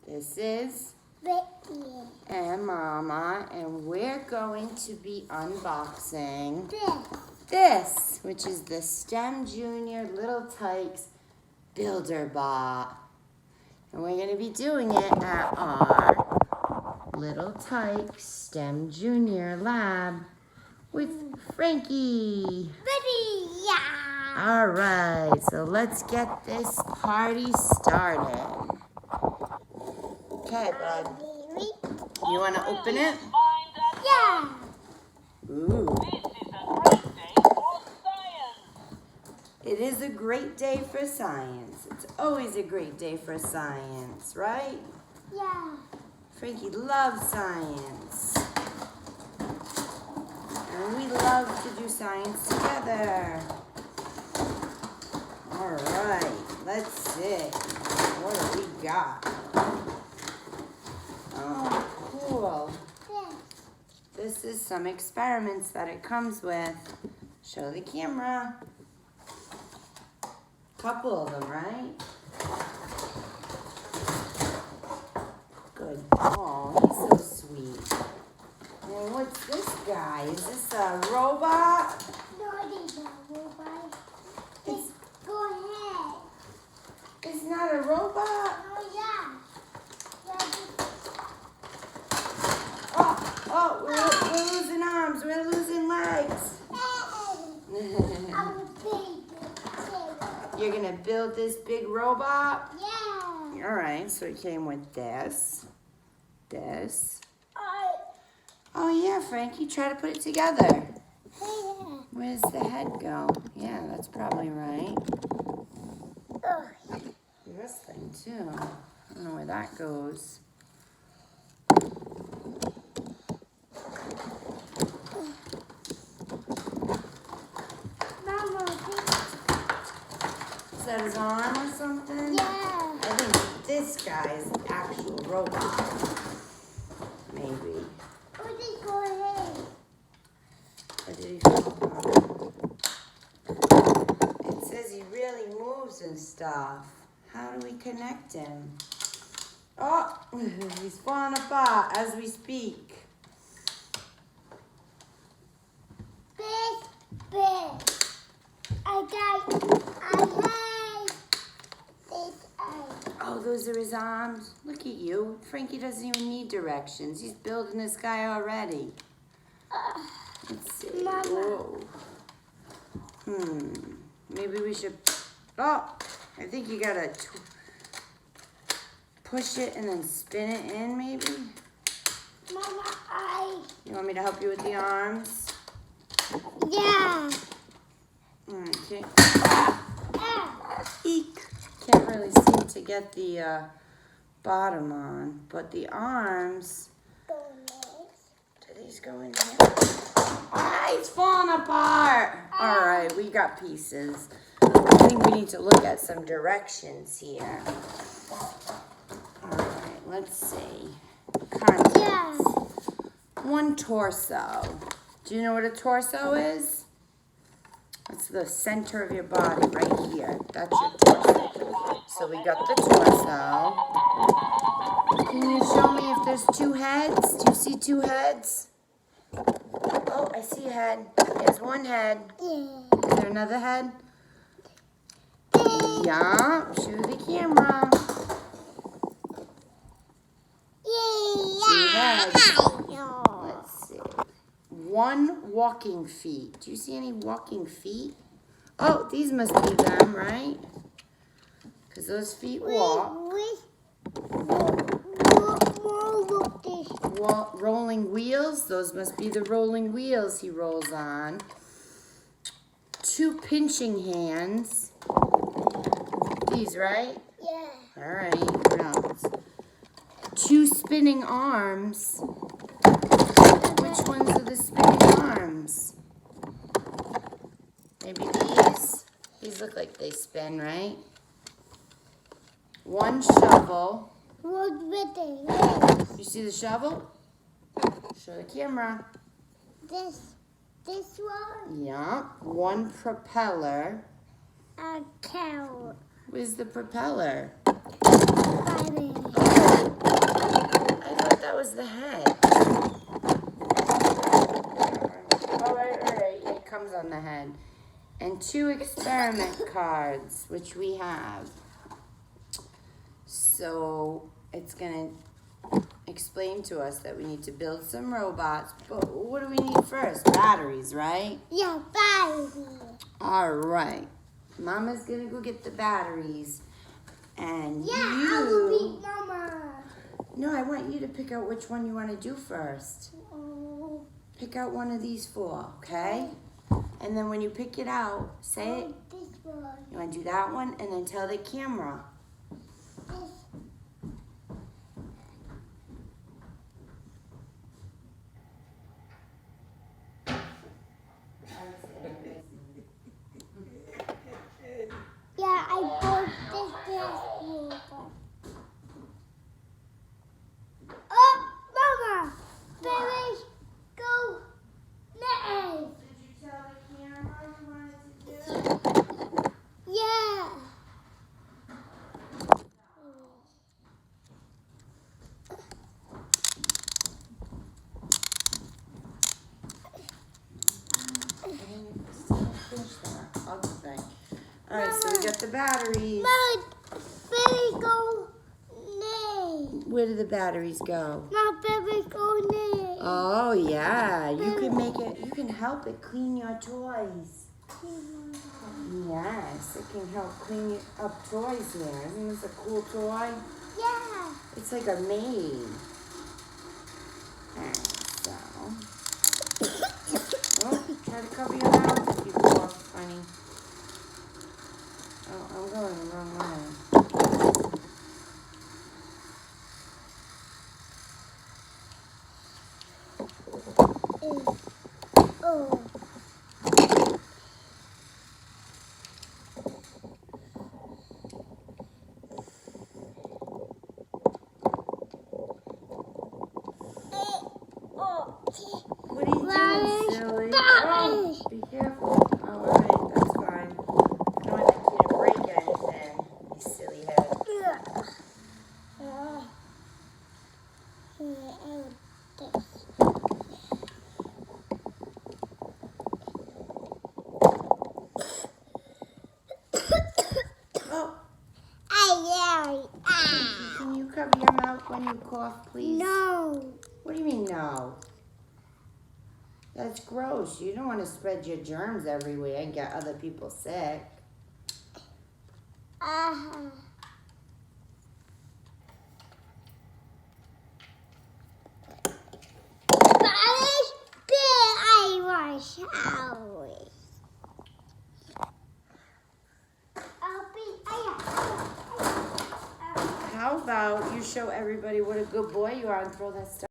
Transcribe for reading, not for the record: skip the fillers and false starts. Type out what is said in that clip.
This is Vicky. and Mama, and we're going to be unboxing This. this, which is the STEM Junior Little Tykes Builder Bot. And we're going to be doing it at our Little Tykes STEM Junior Lab with Frankie. Ready, yeah. All right, so let's get this party started. Okay, bud. You want to open it? Yeah. Ooh. This is a great day for science. It is a great day for science. It's always a great day for science, right? Yeah. Frankie loves science. And we love to do science together. All right, let's see. What do we got? Oh, cool. This. This is some experiments that it comes with. Show the camera. Couple of them, right? Good. Oh, he's so sweet. And what's this guy? Is this a robot? No, it is not robot. It's, Go ahead. it's not a robot? Oh, yeah. Oh, we're losing arms. We're losing legs. I'm a baby. You're going to build this big robot? Yeah. All right, so it came with this. I. Oh, yeah, Frankie, try to put it together. Yeah. Where's the head go? Yeah, that's probably right. This thing, too. I don't know where that goes. Mama, Is that his arm or something? yeah. I think this guy is an actual robot. Maybe. Oh, they go ahead. Or did he fall apart? It says he really moves and stuff. How do we connect him? Oh, he's falling apart as we speak. Big. I hate this eye. Oh, those are his arms. Look at you. Frankie doesn't even need directions. He's building this guy already. Let's see. Mama. Whoa. Maybe we should... Oh, I think you gotta push it and then spin it in, maybe? Mama, I. You want me to help you with the arms? Yeah. Okay. Ah. Eek. Can't really seem to get the bottom on, but the arms... Do these go in here? Ah, it's falling apart. All right, we got pieces. I think we need to look at some directions here. All right, let's see. Contents. Yeah. One torso. Do you know what a torso is? That's the center of your body right here. That's your torso. So we got the torso. Can you show me if there's two heads? Do you see two heads? Oh, I see a head. There's one head. Yeah. Is there another head? Yeah. Show the camera. Two heads. Let's see. One walking feet. Do you see any walking feet? Oh, these must be them, right? Because those feet walk. Rolling wheels. Those must be the rolling wheels he rolls on. Two pinching hands. These, right? Yeah. All right. What else? Two spinning arms. Which ones are the spinning arms? Maybe these? These look like they spin, right? One shovel. What with it? You see the shovel? Show the camera. This one? Yeah. One propeller. A cow. Where's the propeller? Bunny. Oh, that was the head. All right. It comes on the head. And 2 experiment cards, which we have. So it's going to explain to us that we need to build some robots. But what do we need first? Batteries, right? Yeah, baby. All right. Mama's going to go get the batteries. And Yeah, you... I will beat Mama. No, I want you to pick out which one you want to do first. Oh, Pick out one of these 4, okay? And then when you pick it out, say it. this one. You want to do that one and then tell the camera. This. Yeah, I bought this robot. Oh, Mama! Baby, go next. Did you tell the camera you wanted to do? Yeah. Other thing. All right, so we got the batteries. Mama, baby, go next. Where do the batteries go? Mama, baby, go next. Oh yeah, you can make it. You can help it clean your toys. Yes, it can help clean up toys here. Isn't this a cool toy? Yeah. It's like a maid. And so, oh, try to cover your mouth if you cough funny. Oh, I'm going the wrong way. Oh. What are you doing, silly? Stop Oh, be careful. Oh, all right, that's fine. I don't want you to break anything, you silly head. Oh, can you cover your mouth when you cough, please? No. What do you mean, no? That's gross. You don't want to spread your germs everywhere and get other people sick. How about you show everybody what a good boy you are and throw that stuff